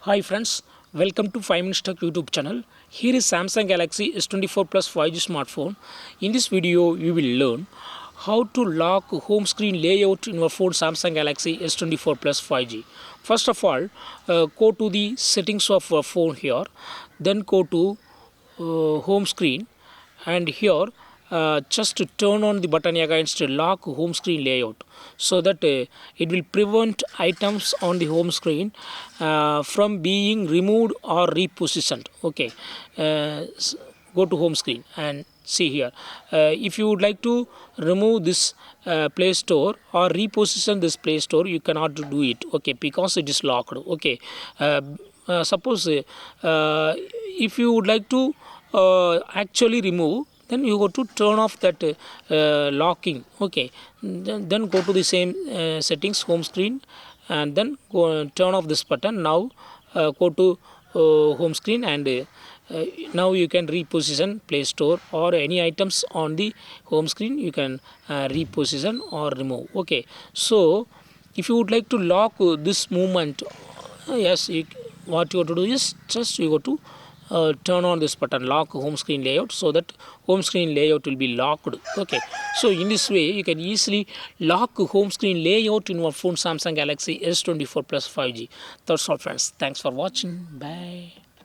Hi friends, welcome to 5 Minutes Tech YouTube channel. Here is Samsung Galaxy S24 Plus 5G smartphone. In this video, you will learn how to lock home screen layout in your phone Samsung Galaxy S24 Plus 5G. First of all, go to the settings of your phone here, then go to home screen, and here just to turn on the button against lock home screen layout, so that it will prevent items on the home screen from being removed or repositioned. Okay, go to home screen and see here. If you would like to remove this Play Store or reposition this Play Store, you cannot do it, okay, because it is locked. Okay, suppose if you would like to actually remove, then you go to turn off that locking. Okay, then go to the same settings, home screen, and then go turn off this button. Now go to home screen, and now you can reposition Play Store or any items on the home screen. You can reposition or remove. Okay, so if you would like to lock this movement, yes, what you have to do is just you go to turn on this button, lock home screen layout, so that home screen layout will be locked. Okay, so in this way you can easily lock home screen layout in your phone Samsung Galaxy S24 Plus 5G. That's all friends, thanks for watching, bye.